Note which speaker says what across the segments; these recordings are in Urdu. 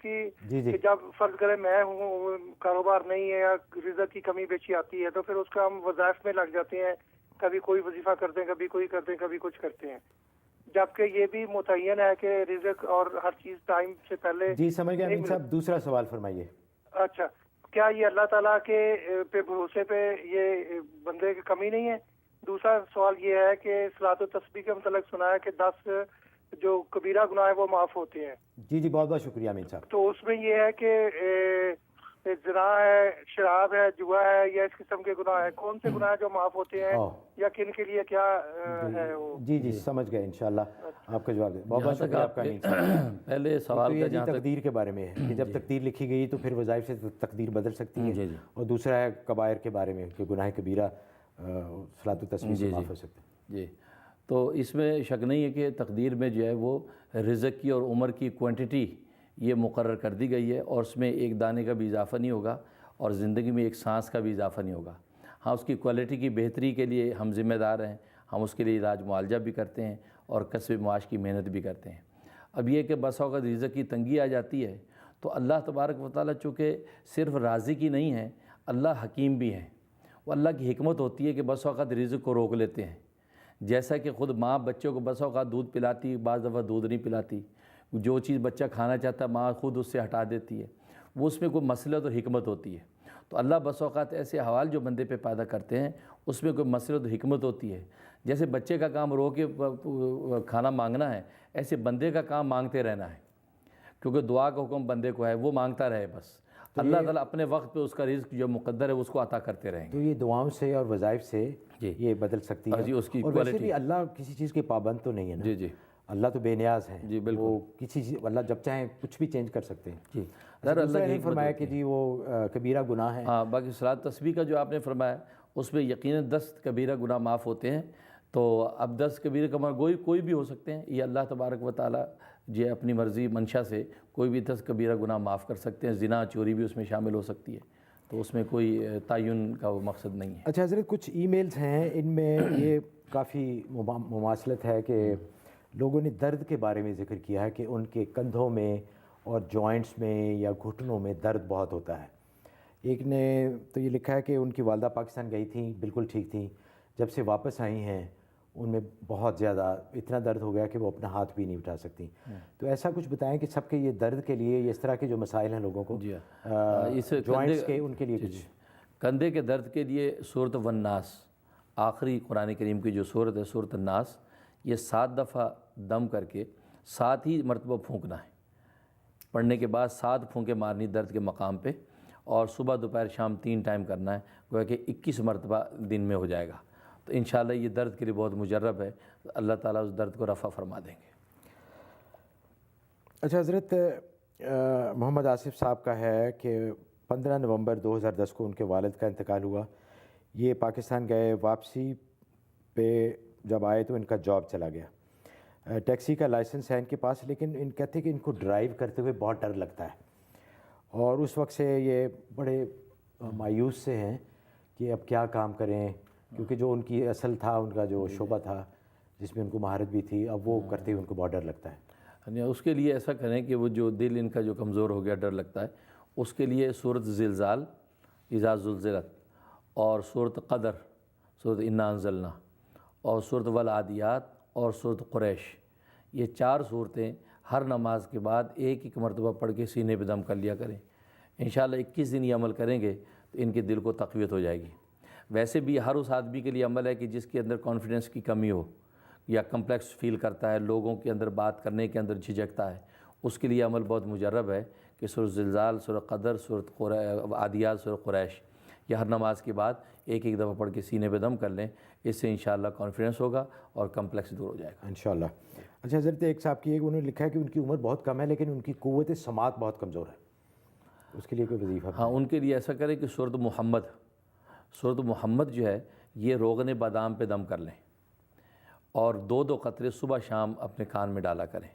Speaker 1: کی
Speaker 2: جی
Speaker 1: کہ جب فرض کرے میں ہوں کاروبار نہیں ہے یا رزق کی کمی بیشی آتی ہے تو پھر اس کا ہم وظائف میں لگ جاتے ہیں، کبھی کوئی وظیفہ کرتے ہیں، کبھی کوئی کرتے ہیں، کبھی کچھ کرتے ہیں، جبکہ یہ بھی متعین ہے کہ رزق اور ہر چیز ٹائم سے پہلے
Speaker 2: جی سمجھ گئے
Speaker 1: نہیں
Speaker 2: امین صاحب، دوسرا سوال فرمائیے۔
Speaker 1: اچھا، کیا یہ اللہ تعالیٰ کے پہ بھروسے پہ یہ بندے کی کمی نہیں ہے؟ دوسرا سوال یہ ہے کہ صلاۃ و تسبیح کے متعلق سنا ہے کہ 10 جو کبیرہ گناہ ہیں وہ معاف ہوتے ہیں۔
Speaker 2: جی جی بہت بہت شکریہ امین صاحب۔
Speaker 1: تو اس میں یہ ہے کہ زنا ہے، شراب ہے، جوا ہے، یا اس قسم کے گناہ ہے، کون سے گناہ جو معاف ہوتے ہیں یا کن کے لیے کیا ہے وہ؟
Speaker 2: جی جی سمجھ گئے، انشاءاللہ آپ کا جواب دیں۔ بہت بہت شکریہ آپ کا امین صاحب۔
Speaker 3: پہلے سوال کا جہاں تک
Speaker 2: تقدیر کے بارے میں ہے کہ جب تقدیر لکھی گئی تو پھر وظائف سے تقدیر بدل سکتی ہے، اور دوسرا ہے کبائر کے بارے میں کہ گناہ کبیرہ صلاۃ و تسبیح سے معاف ہو سکتے ہیں۔
Speaker 3: جی، تو اس میں شک نہیں ہے کہ تقدیر میں جو ہے وہ رزق کی اور عمر کی کوانٹٹی یہ مقرر کر دی گئی ہے، اور اس میں ایک دانے کا بھی اضافہ نہیں ہوگا اور زندگی میں ایک سانس کا بھی اضافہ نہیں ہوگا۔ ہاں، اس کی کوالٹی کی بہتری کے لیے ہم ذمہ دار ہیں، ہم اس کے لیے علاج معالجہ بھی کرتے ہیں اور کسب معاش کی محنت بھی کرتے ہیں۔ اب یہ کہ بس اوقات رزق کی تنگی آ جاتی ہے تو اللہ تبارک و تعالیٰ چونکہ صرف رازق ہی نہیں ہے، اللہ حکیم بھی ہیں۔ وہ اللہ کی حکمت ہوتی ہے کہ بس اوقات رزق کو روک لیتے ہیں، جیسا کہ خود ماں بچوں کو بس اوقات دودھ پلاتی، بعض دفعہ دودھ نہیں پلاتی، جو چیز بچہ کھانا چاہتا ہے ماں خود اس سے ہٹا دیتی ہے، وہ اس میں کوئی مصلحت اور حکمت ہوتی ہے۔ تو اللہ بس اوقات ایسے احوال جو بندے پہ پیدا کرتے ہیں اس میں کوئی مصلحت اور حکمت ہوتی ہے۔ جیسے بچے کا کام رو کے کھانا مانگنا ہے، ایسے بندے کا کام مانگتے رہنا ہے، کیونکہ دعا کا حکم بندے کو ہے، وہ مانگتا رہے بس، اللہ تعالیٰ اپنے وقت پہ اس کا رزق جو مقدر ہے اس کو عطا کرتے رہیں گے۔
Speaker 2: تو یہ دعاؤں سے اور وظائف سے یہ بدل سکتی ہے۔
Speaker 3: جی، اس کی
Speaker 2: اور ویسے
Speaker 3: کوالٹی۔
Speaker 2: بھی اللہ کسی چیز کے پابند تو نہیں ہے نا۔
Speaker 3: جی جی،
Speaker 2: اللہ تو بے نیاز ہے،
Speaker 3: جی بالکل،
Speaker 2: وہ کسی چیز اللہ جب چاہیں کچھ بھی چینج کر سکتے ہیں۔
Speaker 3: جی،
Speaker 2: دوسرا نہیں فرمایا کہ جی وہ کبیرہ گناہ ہے۔
Speaker 3: ہاں، باقی صلاۃ تسبیح کا جو آپ نے فرمایا اس میں یقیناً 10 کبیرہ گناہ معاف ہوتے ہیں۔ تو اب 10 کبیرہ کا کوئی بھی ہو سکتے ہیں، یہ اللہ تبارک و تعالیٰ جو اپنی مرضی منشا سے کوئی بھی 10 کبیرہ گناہ معاف کر سکتے ہیں، زنا چوری بھی اس میں شامل ہو سکتی ہے، تو اس میں کوئی تعین کا وہ مقصد نہیں ہے۔
Speaker 2: اچھا حضرت، کچھ ای میلز ہیں، ان میں یہ کافی مماثلت ہے کہ لوگوں نے درد کے بارے میں ذکر کیا ہے کہ ان کے کندھوں میں اور جوائنٹس میں یا گھٹنوں میں درد بہت ہوتا ہے۔ ایک نے تو یہ لکھا ہے کہ ان کی والدہ پاکستان گئی تھیں، بالکل ٹھیک تھیں، جب سے واپس آئی ہیں ان میں بہت زیادہ اتنا درد ہو گیا کہ وہ اپنا ہاتھ بھی نہیں اٹھا سکتی۔ تو ایسا کچھ بتائیں کہ سب کے یہ درد کے لیے، اس طرح کے جو مسائل ہیں لوگوں کو جوائنٹس کے، ان کے لیے کچھ۔
Speaker 3: کندھے کے درد کے لیے سورۃ والناس، آخری قرآن کریم کی جو سورت ہے سورۃ الناس، یہ 7 دفعہ دم کر کے 7 ہی مرتبہ پھونکنا ہے، پڑھنے کے بعد 7 پھونکے مارنی درد کے مقام پہ، اور صبح دوپہر شام 3 ٹائم کرنا ہے، گویا کہ 21 مرتبہ دن میں ہو جائے گا۔ تو انشاءاللہ یہ درد کے لیے بہت مجرب ہے، اللہ تعالیٰ اس درد کو رفع فرما دیں گے۔
Speaker 2: اچھا حضرت، محمد آصف صاحب کا ہے کہ 15 نومبر 2010 کو ان کے والد کا انتقال ہوا۔ یہ پاکستان گئے، واپسی پہ جب آئے تو ان کا جاب چلا گیا۔ ٹیکسی کا لائسنس ہے ان کے پاس، لیکن ان کہتے ہیں کہ ان کو ڈرائیو کرتے ہوئے بہت ڈر لگتا ہے، اور اس وقت سے یہ بڑے مایوس سے ہیں کہ اب کیا کام کریں، کیونکہ جو ان کی اصل تھا، ان کا جو شعبہ تھا جس میں ان کو مہارت بھی تھی، اب وہ کرتے ہوئے ان کو بہت ڈر لگتا ہے۔
Speaker 3: اس کے لیے ایسا کریں کہ وہ جو دل ان کا جو کمزور ہو گیا، ڈر لگتا ہے، اس کے لیے سورۃ زلزال، اذا زلزلت، اور سورۃ قدر، سورۃ انا انزلنا، اور سورۃ والعادیات، اور سورۃ قریش، یہ 4 صورتیں ہر نماز کے بعد ایک مرتبہ پڑھ کے سینے پہ دم کر لیا کریں۔ انشاءاللہ 21 دن یہ عمل کریں گے تو ان کے دل کو تقویت ہو جائے گی۔ ویسے بھی ہر اس آدمی کے لیے عمل ہے کہ جس کے اندر کانفیڈنس کی کمی ہو یا کمپلیکس فیل کرتا ہے، لوگوں کے اندر بات کرنے کے اندر جھجکتا ہے، اس کے لیے عمل بہت مجرب ہے کہ سورۃ زلزال، سورۃ قدر، سورۃ عادیات، سورۃ قریش، یہ ہر نماز کے بعد ایک دفعہ پڑھ کے سینے پہ دم کر لیں، اس سے انشاءاللہ کانفیڈنس ہوگا اور کمپلیکس دور ہو جائے گا
Speaker 2: انشاءاللہ۔ اچھا حضرت، ایک صاحب کی انہوں نے لکھا ہے کہ ان کی عمر بہت کم ہے لیکن ان کی قوت سماعت بہت کمزور ہے، اس کے لیے کوئی وظیفہ؟
Speaker 3: ہاں، ان کے لیے ایسا کریں کہ سورۃ محمد جو ہے یہ روغن بادام پہ دم کر لیں، اور 2 قطرے صبح شام اپنے کان میں ڈالا کریں،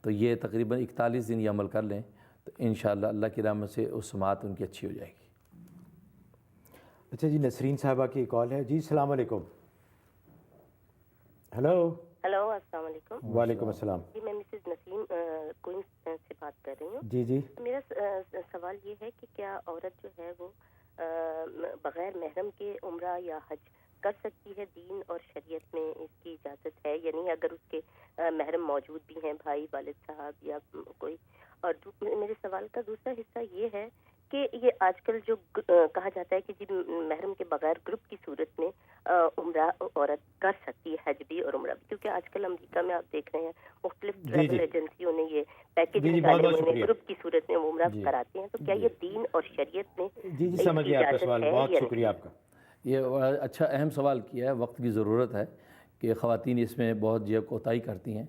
Speaker 3: تو یہ تقریباً 41 دن یہ عمل کر لیں تو انشاءاللہ اللہ کی رحمت سے اس سماعت ان کی اچھی ہو جائے گی۔
Speaker 2: اچھا جی، نسرین صاحبہ کی کال ہے۔ جی السلام علیکم۔ ہیلو۔
Speaker 4: ہیلو السلام علیکم.
Speaker 2: وعلیکم السلام.
Speaker 4: جی میں مسز نسیم کوئنس سے بات کر رہی ہوں.
Speaker 2: جی جی.
Speaker 4: میرا سوال یہ ہے کہ کیا عورت جو ہے وہ بغیر محرم کے عمرہ یا حج کر سکتی ہے؟ دین اور شریعت میں اس کی اجازت ہے یا نہیں، اگر اس کے محرم موجود بھی ہیں، بھائی، والد صاحب یا کوئی؟ اور میرے سوال کا دوسرا حصہ یہ ہے کہ یہ آج کل جو کہا جاتا ہے کہ جی محرم کے بغیر گروپ کی صورت میں عمرہ عورت کر سکتی ہے، حج بھی اور عمرہ بھی، کیونکہ آج کل امریکہ میں آپ دیکھ رہے ہیں مختلف ٹریول ایجنسیوں نے یہ پیکیج نکالے ہوئے ہیں، گروپ کی صورت میں وہ عمرہ کراتے ہیں. تو کیا یہ دین اور شریعت میں
Speaker 2: جی جی سمجھ گیا آپ کا سوال، بہت شکریہ آپ کا.
Speaker 3: یہ اچھا اہم سوال کیا ہے. وقت کی ضرورت ہے کہ خواتین اس میں بہت کوتاہی کرتی ہیں.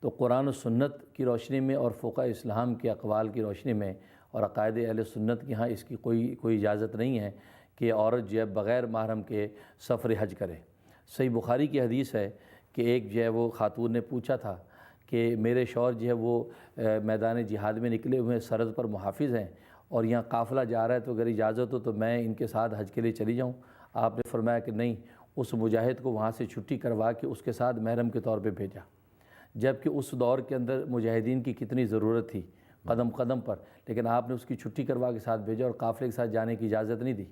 Speaker 3: تو قرآن و سنت کی روشنی میں اور فقہ اسلام کے اقوال کی روشنی میں اور عقائد اہل سنت کی ہاں اس کی کوئی اجازت نہیں ہے کہ عورت بغیر محرم کے سفر حج کرے. صحیح بخاری کی حدیث ہے کہ ایک وہ خاتون نے پوچھا تھا کہ میرے شوہر وہ میدان جہاد میں نکلے ہوئے سرحد پر محافظ ہیں اور یہاں قافلہ جا رہا ہے، تو اگر اجازت ہو تو میں ان کے ساتھ حج کے لیے چلی جاؤں. آپ نے فرمایا کہ نہیں، اس مجاہد کو وہاں سے چھٹی کروا کے اس کے ساتھ محرم کے طور پہ بھیجا، جبکہ اس دور کے اندر مجاہدین کی کتنی ضرورت تھی قدم قدم پر، لیکن آپ نے اس کی چھٹی کروا کے ساتھ بھیجا اور قافلے کے ساتھ جانے کی اجازت نہیں دی.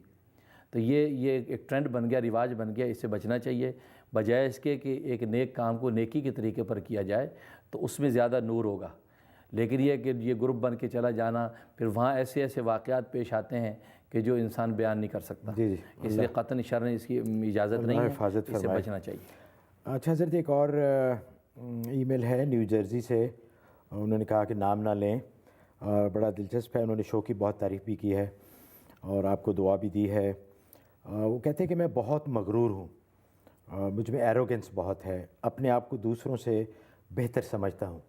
Speaker 3: تو یہ ایک ٹرینڈ بن گیا، رواج بن گیا. اس سے بچنا چاہیے، بجائے اس کے کہ ایک نیک کام کو نیکی کے طریقے پر کیا جائے تو اس میں زیادہ نور ہوگا. لیکن یہ کہ یہ گروپ بن کے چلا جانا، پھر وہاں ایسے واقعات پیش آتے ہیں کہ جو انسان بیان نہیں کر سکتا.
Speaker 2: جی جی
Speaker 3: اس لیے قطعاً شرعاً اس کی اجازت نہیں ہے، اس سے بچنا چاہیے.
Speaker 2: اچھا حضرت، ایک اور ای میل ہے نیو جرسی سے، انہوں نے کہا کہ نام نہ لیں، اور بڑا دلچسپ ہے. انہوں نے شو کی بہت تعریف بھی کی ہے اور آپ کو دعا بھی دی ہے. وہ کہتے ہیں کہ میں بہت مغرور ہوں، مجھ میں ایروگنس بہت ہے، اپنے آپ کو دوسروں سے بہتر سمجھتا ہوں،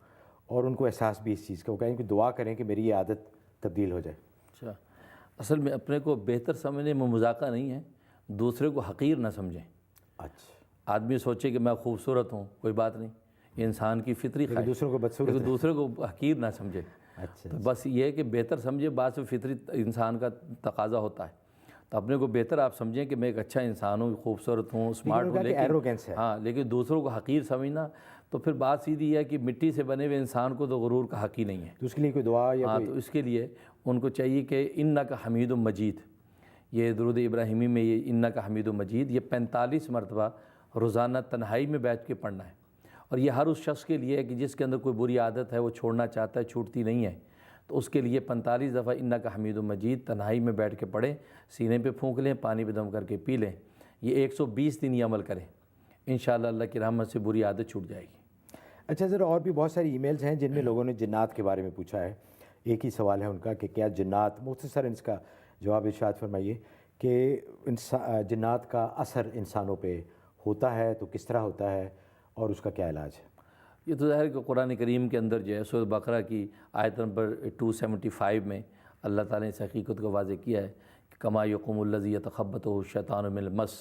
Speaker 2: اور ان کو احساس بھی اس چیز کا. وہ کہیں کہ دعا کریں کہ میری یہ عادت تبدیل ہو جائے.
Speaker 3: اچھا، اصل میں اپنے کو بہتر سمجھنے میں مذاکرہ نہیں ہے، دوسرے کو حقیر نہ سمجھیں.
Speaker 2: اچھا،
Speaker 3: آدمی سوچے کہ میں خوبصورت ہوں، کوئی بات نہیں، یہ انسان کی فطری خواہش،
Speaker 2: دوسروں کو بدصورت،
Speaker 3: دوسرے کو حقیر نہ سمجھے.
Speaker 2: اچھا،
Speaker 3: تو بس یہ ہے کہ بہتر سمجھے، بعد سے فطری انسان کا تقاضا ہوتا ہے. تو اپنے کو بہتر آپ سمجھیں کہ میں ایک اچھا انسان ہوں، خوبصورت ہوں، اسمارٹ ہوں، لیکن دوسروں کو حقیر سمجھنا تو پھر بات سیدھی یہ ہے کہ مٹی سے بنے ہوئے انسان کو تو غرور کا حق ہی نہیں ہے.
Speaker 2: تو اس کے لیے کوئی دعا یا
Speaker 3: تو اس کے لیے ان کو چاہیے کہ انک حمید مجید، یہ درود ابراہیمی میں یہ انک حمید مجید، یہ 45 مرتبہ روزانہ تنہائی میں بیٹھ کے پڑھنا ہے. اور یہ ہر اس شخص کے لیے ہے کہ جس کے اندر کوئی بری عادت ہے، وہ چھوڑنا چاہتا ہے، چھوٹتی نہیں ہے، تو اس کے لیے 45 دفعہ انک حمید مجید تنہائی میں بیٹھ کے پڑھیں، سینے پہ پھونک لیں، پانی پہ دم کر کے پی لیں. یہ 120 دن یہ عمل کریں، انشاءاللہ اللہ کی رحمت سے بری عادت چھوٹ جائے گی.
Speaker 2: اچھا سر، اور بھی بہت ساری ای میلز ہیں جن میں لوگوں نے جنات کے بارے میں پوچھا ہے. ایک ہی سوال ہے ان کا کہ کیا جنات، مختصر اس کا جواب ارشاد فرمائیے کہ جنات کا اثر انسانوں پہ ہوتا ہے تو کس طرح ہوتا ہے اور اس کا کیا علاج ہے؟
Speaker 3: یہ تو ظاہر کہ قرآن کریم کے اندر سورۃ بقرہ کی آیت نمبر 275 میں اللہ تعالیٰ نے اس حقیقت کو واضح کیا ہے کہ کما یقوم الذی یتخبطہ الشیطان من المس،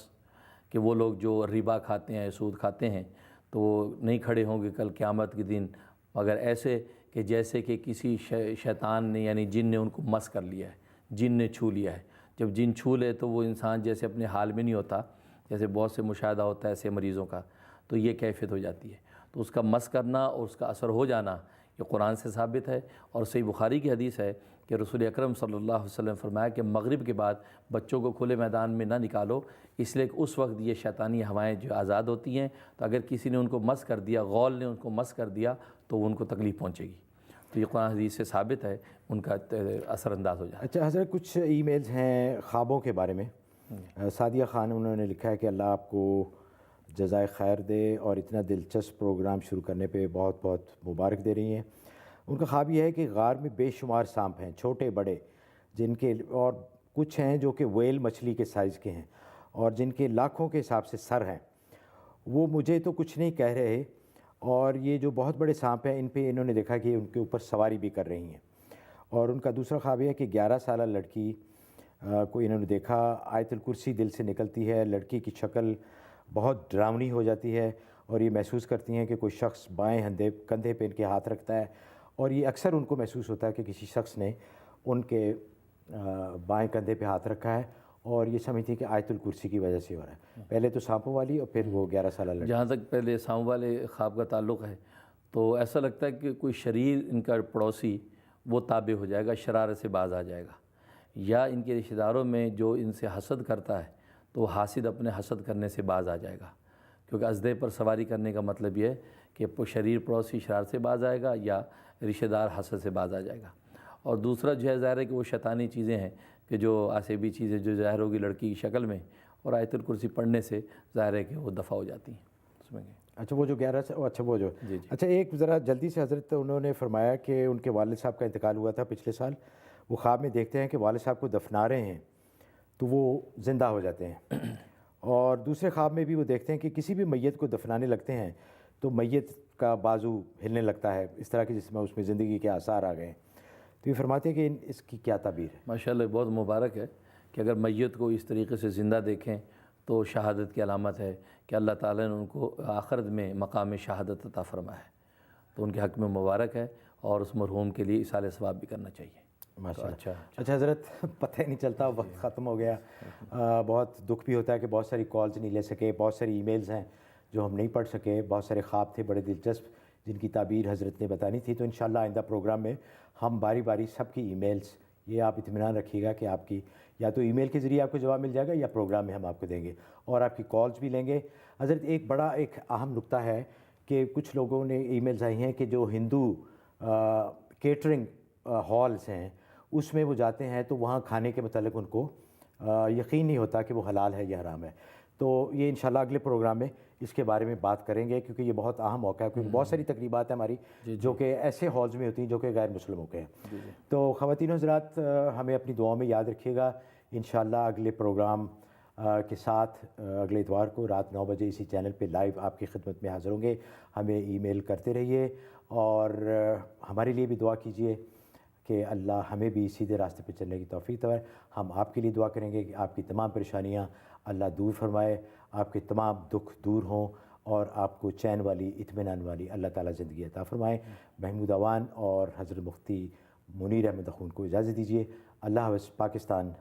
Speaker 3: کہ وہ لوگ جو ربا کھاتے ہیں، سود کھاتے ہیں، تو وہ نہیں کھڑے ہوں گے کل قیامت کے دن مگر ایسے کہ جیسے کہ کسی شیطان نے یعنی جن نے ان کو مس کر لیا ہے، جن نے چھو لیا ہے. جب جن چھو لے تو وہ انسان جیسے اپنے حال میں نہیں ہوتا، جیسے بہت سے مشاہدہ ہوتا ہے ایسے مریضوں کا، تو یہ کیفیت ہو جاتی ہے. تو اس کا مس کرنا اور اس کا اثر ہو جانا یہ قرآن سے ثابت ہے. اور صحیح بخاری کی حدیث ہے کہ رسول اکرم صلی اللہ علیہ وسلم فرمایا کہ مغرب کے بعد بچوں کو کھلے میدان میں نہ نکالو، اس لیے کہ اس وقت یہ شیطانی ہوائیں جو آزاد ہوتی ہیں، تو اگر کسی نے ان کو مس کر دیا، غول نے ان کو مس کر دیا تو ان کو تکلیف پہنچے گی. تو یہ قرآن حدیث سے ثابت ہے، ان کا اثر انداز ہو جائے.
Speaker 2: اچھا حضرت، کچھ ای میلز ہیں خوابوں کے بارے میں. سعدیہ خان انہوں نے لکھا ہے کہ اللہ آپ کو جزائے خیر دے اور اتنا دلچسپ پروگرام شروع کرنے پہ بہت بہت مبارک دے رہی ہیں. ان کا خواب یہ ہے کہ غار میں بے شمار سانپ ہیں، چھوٹے بڑے، جن کے اور کچھ ہیں جو کہ ویل مچھلی کے سائز کے ہیں اور جن کے لاکھوں کے حساب سے سر ہیں. وہ مجھے تو کچھ نہیں کہہ رہے، اور یہ جو بہت بڑے سانپ ہیں ان پہ انہوں نے دیکھا کہ ان کے اوپر سواری بھی کر رہی ہیں. اور ان کا دوسرا خواب یہ ہے کہ 11 سالہ لڑکی کو انہوں نے دیکھا، آیت الکرسی دل سے نکلتی ہے، لڑکی کی شکل بہت ڈراؤنی ہو جاتی ہے اور یہ محسوس کرتی ہیں کہ کوئی شخص بائیں کندھے پہ ان کے ہاتھ رکھتا ہے، اور یہ اکثر ان کو محسوس ہوتا ہے کہ کسی شخص نے ان کے بائیں کندھے پہ ہاتھ رکھا ہے اور یہ سمجھتی ہیں کہ آیت الکرسی کی وجہ سے ہو رہا ہے. پہلے تو سانپوں والی اور پھر وہ 11 سالہ لڑکی.
Speaker 3: جہاں تک پہلے سانپ والے خواب کا تعلق ہے تو ایسا لگتا ہے کہ کوئی شریر ان کا پڑوسی وہ تابع ہو جائے گا, شرارت سے باز آ جائے گا, یا ان کے رشتہ داروں میں جو ان سے حسد کرتا ہے تو وہ حاسد اپنے حسد کرنے سے باز آ جائے گا, کیونکہ ازدے پر سواری کرنے کا مطلب یہ ہے کہ شریر پڑوسی شرارت سے باز آئے گا یا رشتہ دار حسد سے باز آ جائے گا. اور دوسرا جو ہے ظاہر ہے کہ وہ شیطانی چیزیں ہیں کہ جو آسیبی چیزیں جو ظاہر ہوگی لڑکی کی شکل میں, اور آیت الکرسی پڑھنے سے ظاہر ہے کہ وہ دفع ہو جاتی ہیں اس میں.
Speaker 2: اچھا وہ جو 11 سے اچھا وہ جو اچھا ایک ذرا جلدی سے حضرت انہوں نے فرمایا کہ ان کے والد صاحب کا انتقال ہوا تھا پچھلے سال. وہ خواب میں دیکھتے ہیں کہ والد صاحب کو دفنا رہے ہیں تو وہ زندہ ہو جاتے ہیں, اور دوسرے خواب میں بھی وہ دیکھتے ہیں کہ کسی بھی میت کو دفنانے لگتے ہیں تو میت کا بازو ہلنے لگتا ہے, اس طرح کی جس میں اس میں زندگی کے آثار آ گئے ہیں. تو یہ فرماتے ہیں کہ اس کی کیا تعبیر ہے؟
Speaker 3: ماشاءاللہ بہت مبارک ہے کہ اگر میت کو اس طریقے سے زندہ دیکھیں تو شہادت کی علامت ہے کہ اللہ تعالیٰ نے ان کو آخرت میں مقام شہادت عطا فرمایا ہے, تو ان کے حق میں مبارک ہے, اور اس مرحوم کے لیے ایصال ثواب بھی کرنا چاہیے.
Speaker 2: ماشاءاللہ. اچھا حضرت پتہ ہی نہیں چلتا, وقت ختم ہو گیا. بہت دکھ بھی ہوتا ہے کہ بہت ساری کالز نہیں لے سکے, بہت ساری ای میلز ہیں جو ہم نہیں پڑھ سکے, بہت سارے خواب تھے بڑے دلچسپ جن کی تعبیر حضرت نے بتانی تھی. تو انشاءاللہ آئندہ پروگرام میں ہم باری باری سب کی ای میلز, یہ آپ اطمینان رکھیے گا کہ آپ کی یا تو ای میل کے ذریعے آپ کو جواب مل جائے گا یا پروگرام میں ہم آپ کو دیں گے, اور آپ کی کالز بھی لیں گے. حضرت ایک اہم نقطہ ہے کہ کچھ لوگوں نے ای میلز آئی ہیں کہ جو ہندو کیٹرنگ ہالز ہیں اس میں وہ جاتے ہیں تو وہاں کھانے کے متعلق ان کو یقین نہیں ہوتا کہ وہ حلال ہے یا حرام ہے. تو یہ انشاءاللہ اگلے پروگرام میں اس کے بارے میں بات کریں گے, کیونکہ یہ بہت اہم موقع ہے, کیونکہ بہت ساری تقریبات ہیں ہماری جو کہ ایسے ہالز میں ہوتی ہیں جو کہ غیر مسلموں کے ہیں. تو خواتین و حضرات ہمیں اپنی دعاؤں میں یاد رکھیے گا. انشاءاللہ اگلے پروگرام کے ساتھ اگلے اتوار کو رات 9 بجے اسی چینل پہ لائیو آپ کی خدمت میں حاضر ہوں گے. ہمیں ای میل کرتے رہیے اور ہمارے لیے بھی دعا کیجیے کہ اللہ ہمیں بھی سیدھے راستے پہ چلنے کی توفیق دے. ہم آپ کے لیے دعا کریں گے کہ آپ کی تمام پریشانیاں اللہ دور فرمائے, آپ کے تمام دکھ دور ہوں, اور آپ کو چین والی اطمینان والی اللہ تعالیٰ زندگی عطا فرمائے. محمود اوان اور حضرت مفتی منیر احمد اخون کو اجازت دیجیے. اللہ حافظ. پاکستان